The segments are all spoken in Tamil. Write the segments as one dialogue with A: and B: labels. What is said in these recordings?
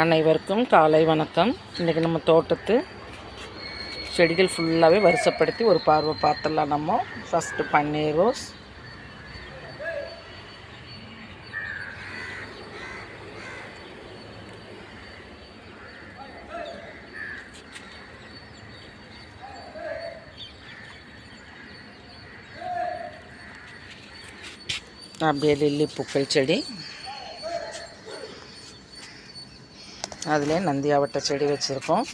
A: அனைவருக்கும் காலை வணக்கம். இன்றைக்கி நம்ம தோட்டத்து செடிகள் ஃபுல்லாகவே வரிசைப்படுத்தி ஒரு பார்வை பார்த்துடலாம். நம்ம ஃபஸ்ட்டு பன்னீர் ரோஸ், அப்படியே லில்லி பூக்கள் செடி, அதில் நந்தியாவட்ட செடி வச்சுருக்கோம்.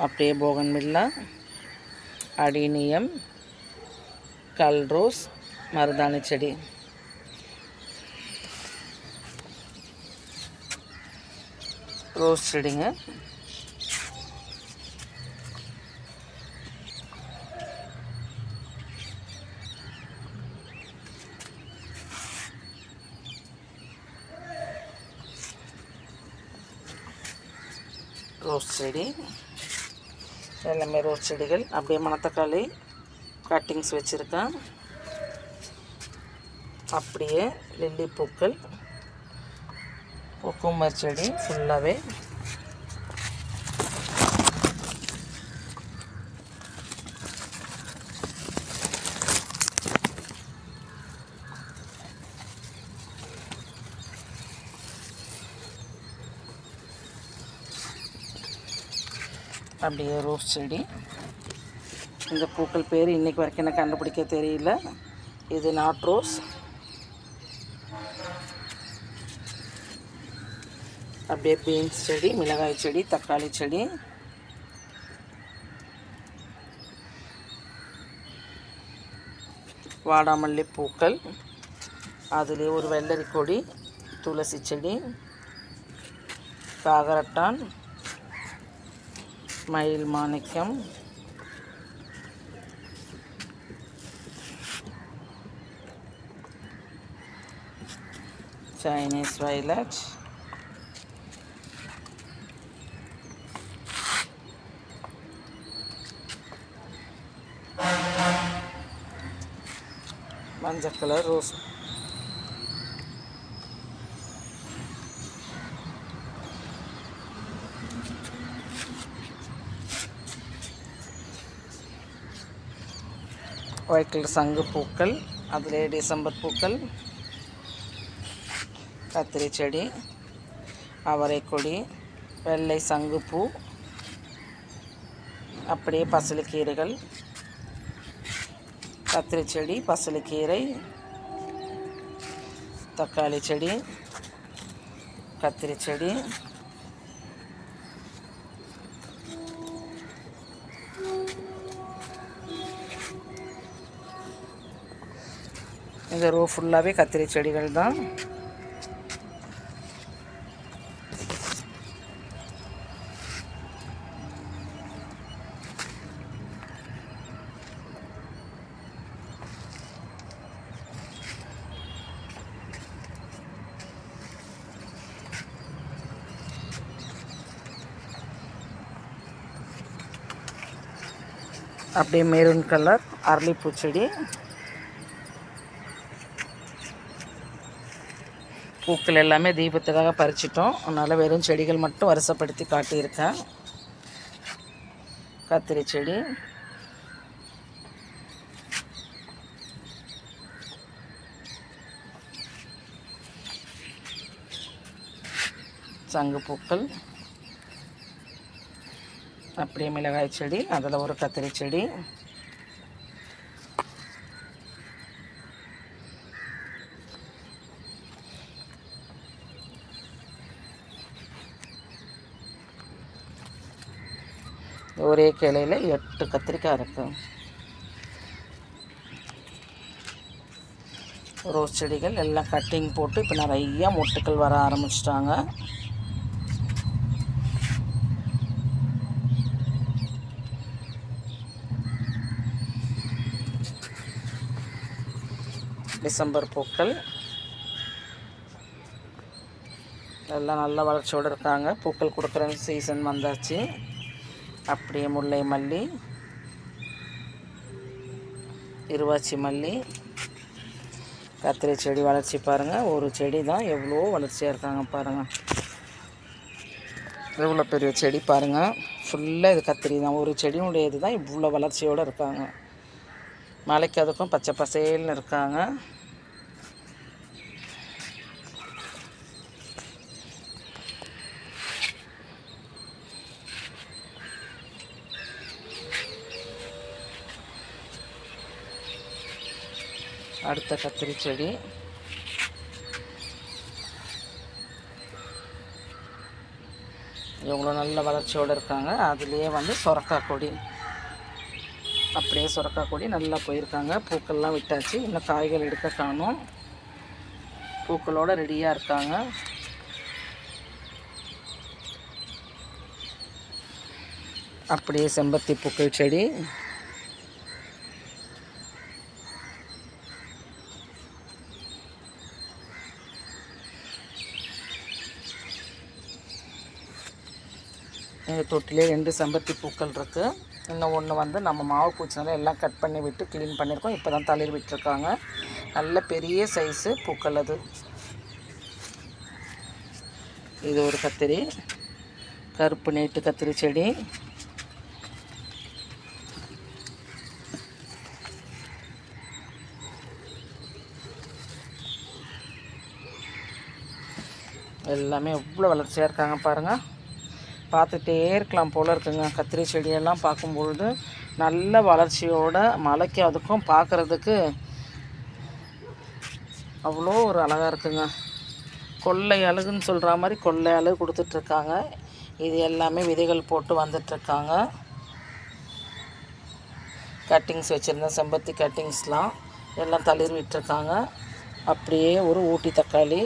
A: அப்படியே போகன்வில்லா, அடினியம், கல் ரோஸ், மருதாணி செடி, ரோஸ் செடிங்க. ரோஸ் செடி எல்லாமே ரோஸ் செடிகள். அப்படியே மணத்தக்காளி கட்டிங்ஸ் வச்சுருக்கேன். அப்படியே லில்லி பூக்கள், குக்கும்பர் செடி ஃபுல்லாகவே, அப்படியே ரோஸ் செடி. இந்த பூக்கள் பேர் இன்றைக்கி வரைக்கும் எனக்கு கண்டுபிடிக்க தெரியல. இது நாட் ரோஸ். அப்படியே பீன்ஸ் செடி, மிளகாய் செடி, தக்காளி செடி, வாடாமல்லி பூக்கள், அதிலே ஒரு வெள்ளரி கொடி, துளசி செடி, காகரட்டான், மயில் மாணிக்கம், சைனீஸ் வயலட், மஞ்சள் கலர் ரோஸ், ஒயிட் கலர் சங்கு பூக்கள், அதிலே டிசம்பர் பூக்கள், கத்திரி செடி, அவரைக்கொடி, வெள்ளை சங்குப்பூ, அப்படியே பசலைக்கீரைகள், கத்திரி செடி, பசலைக்கீரை, தக்காளி செடி, கத்திரி செடி, இந்த ரோ ஃபுல்லாகவே கத்திரி செடிகள் தான். அப்படியே மெரூன் கலர் அரளிப்பூ செடி, பூக்கள் எல்லாமே தீபத்துக்காக பறிச்சிட்டோம். அதனால் வெறும் செடிகள் மட்டும் வரிசைப்படுத்தி காட்டியிருக்கேன். கத்திரி செடி, சங்கு பூக்கள், அப்படியே மிளகாய் செடி, அதில் ஒரு கத்திரி செடி, ஒரே கிளையில் 8 கத்திரிக்காய் இருக்குது. ரோஸ் செடிகள் எல்லாம் கட்டிங் போட்டு இப்போ நிறையா மொட்டுக்கள் வர ஆரம்பிச்சிட்டாங்க. டிசம்பர் பூக்கள் எல்லாம் நல்ல வளர்ச்சியோடு இருக்காங்க. பூக்கள் கொடுக்குற சீசன் வந்தாச்சு. அப்படியே முல்லை மல்லி, இருவாச்சி மல்லி, கத்திரி செடி வளர்ச்சி பாருங்கள். ஒரு செடி தான் எவ்வளோ வளர்ச்சியாக இருக்காங்க பாருங்கள். எவ்வளோ பெரிய செடி பாருங்கள். ஃபுல்லாக இது கத்திரி தான். ஒரு செடியுடையது தான் இவ்வளோ வளர்ச்சியோடு இருக்காங்க. மலைக்கு அதுக்கும் பச்சை பசேல்னு இருக்காங்க. அடுத்த கத்திரி செடி எவ்வளோ நல்ல வளர்ச்சியோடு இருக்காங்க. அதுலேயே வந்து சொரக்காய் கொடி, அப்படியே சொரக்காய் கொடி நல்லா போயிருக்காங்க. பூக்கள்லாம் விட்டாச்சு. இன்னும் காய்கள் எடுக்க காணும். பூக்களோடு ரெடியாக இருக்காங்க. அப்படியே செம்பருத்தி பூக்கள் செடி, எங்கள் தொட்டிலே 2 செம்பருத்தி பூக்கள் இருக்குது. இன்னும் ஒன்று வந்து நம்ம மாவு பூச்சினால எல்லாம் கட் பண்ணி விட்டு க்ளீன் பண்ணியிருக்கோம். இப்போ தான் தளிர் விட்டுருக்காங்க. நல்ல பெரிய சைஸு பூக்கள் அது. இது ஒரு கத்திரி, கருப்பு நீட்டு கத்திரி செடி. எல்லாமே எவ்வளோ வளர்ச்சியாக இருக்காங்க பாருங்கள். பார்த்துட்டே இருக்கலாம் போல் இருக்குங்க. கத்திரி செடியெல்லாம் பார்க்கும்பொழுது நல்ல வளர்ச்சியோட, மலைக்கு அதுக்கும் பார்க்குறதுக்கு அவ்வளோ ஒரு அழகாக இருக்குங்க. கொள்ளை அழகுன்னு சொல்கிற மாதிரி கொள்ளை அழகு கொடுத்துட்ருக்காங்க. இது எல்லாமே விதைகள் போட்டு வந்துட்டுருக்காங்க. கட்டிங்ஸ் வச்சுருந்தேன், செம்பருத்தி கட்டிங்ஸ்லாம் எல்லாம் தளிர் விட்டுருக்காங்க. அப்படியே ஒரு ஊட்டி தக்காளி,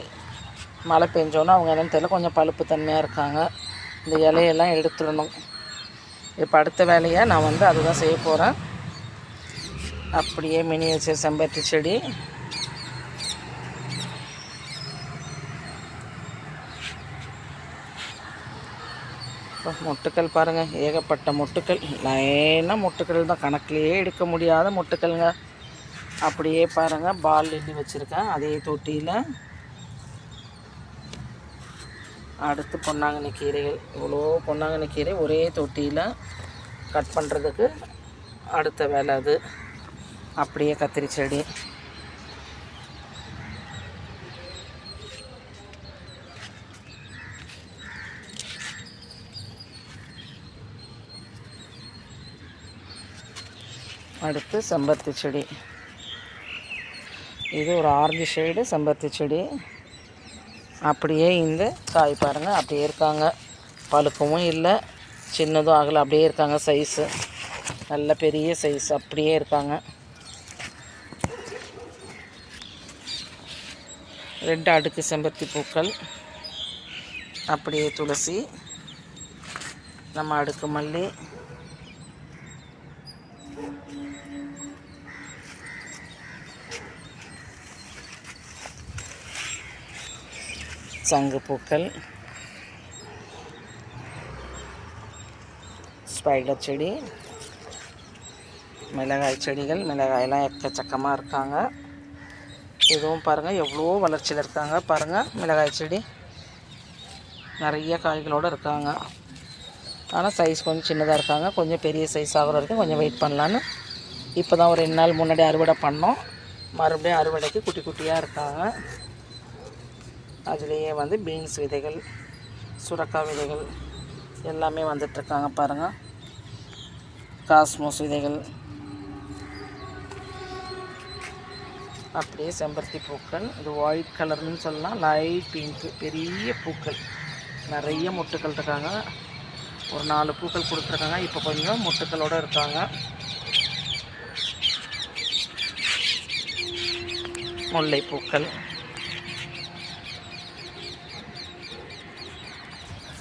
A: மழை பெஞ்சோன்னா அவங்க என்னன்னு தெரியல, கொஞ்சம் பழுப்பு தன்மையாக இருக்காங்க. இந்த இலையெல்லாம் எடுத்துடணும். இப்போ அடுத்த வேலையாக நான் வந்து அதுதான் செய்ய போகிறேன். அப்படியே மினியேச்சர் செம்பருத்தி செடி, மொட்டுக்கள் பாருங்கள். ஏகப்பட்ட மொட்டுக்கள், லைனாக மொட்டுக்கள் தான், கணக்கிலேயே எடுக்க முடியாத மொட்டுக்கள்ங்க. அப்படியே பாருங்கள், பால் எண்ணி வச்சுருக்கேன் அதே தொட்டியில். அடுத்து பொன்னாங்கண்ணி கீரைகள், இவ்வளோ பொன்னாங்கண்ணி கீரை ஒரே தொட்டியில் கட் பண்ணுறதுக்கு அடுத்த வேலை அது. அப்படியே கத்திரி செடி, அடுத்து செம்பருத்தி செடி. இது ஒரு ஆரஞ்சு ஷேடு செம்பருத்தி செடி. அப்படியே இந்த காய் பாருங்கள், அப்படியே இருக்காங்க. பழுக்கவும் இல்லை, சின்னதும் ஆகலை, அப்படியே இருக்காங்க. சைஸு நல்ல பெரிய சைஸ், அப்படியே இருக்காங்க. 2 அடுக்கு செம்பருத்தி பூக்கள், அப்படியே துளசி, நம்ம அடுக்கு மல்லி, சங்கு பூக்கள், ஸ்பைடர் செடி, மிளகாய் செடிகள். மிளகாயெல்லாம் எக்கச்சக்கமாக இருக்காங்க. இதுவும் பாருங்கள் எவ்வளோ வளர்ச்சியில் இருக்காங்க பாருங்கள். மிளகாய் செடி நிறைய காய்களோடு இருக்காங்க. ஆனால் சைஸ் கொஞ்சம் சின்னதாக இருக்காங்க. கொஞ்சம் பெரிய சைஸ் ஆகிற வரைக்கும் கொஞ்சம் வெயிட் பண்ணலான்னு இப்போ தான் ஒரு 2 நாள் முன்னாடி அறுவடை பண்ணோம். மறுபடியும் அறுவடைக்கு குட்டி குட்டியாக இருக்காங்க. அதுலேயே வந்து பீன்ஸ் விதைகள், சுரக்காய் விதைகள் எல்லாமே வந்துட்டுருக்காங்க பாருங்கள். காஸ்மோஸ் விதைகள், அப்படியே செம்பருத்தி பூக்கள். இது ஒயிட் கலர்னு சொல்லலாம், லைட் பிங்க்கு, பெரிய பூக்கள், நிறைய மொட்டுக்கள் இருக்காங்க. ஒரு 4 பூக்கள் கொடுத்துருக்காங்க. இப்போ கொஞ்சம் மொட்டுக்களோடு இருக்காங்க. முல்லைப்பூக்கள்,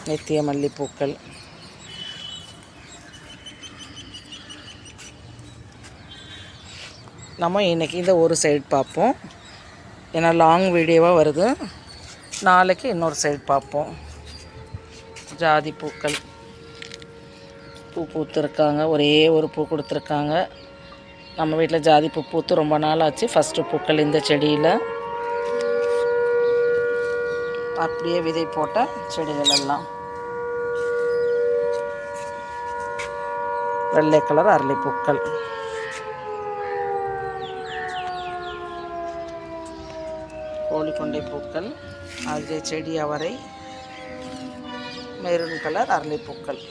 A: நித்திய மல்லிப்பூக்கள், நம்ம இன்றைக்கி இந்த ஒரு சைடு பார்ப்போம். ஏன்னா லாங் வீடியோவாக வருது. நாளைக்கு இன்னொரு சைடு பார்ப்போம். ஜாதி பூக்கள் பூ பூத்துருக்காங்க. ஒரே ஒரு பூ கொடுத்துருக்காங்க. நம்ம வீட்டில் ஜாதி பூ பூத்து ரொம்ப நாள் ஆச்சு. ஃபஸ்ட்டு பூக்கள் இந்த செடியில். அப்படியே விதை போட்ட செடிகள் எல்லாம். வெள்ளை கலர் அரளிப்பூக்கள். கோழிக்கொண்டை பூக்கள், அதிலே செடி அவரை, மெரூன் கலர் அரளிப்பூக்கள்.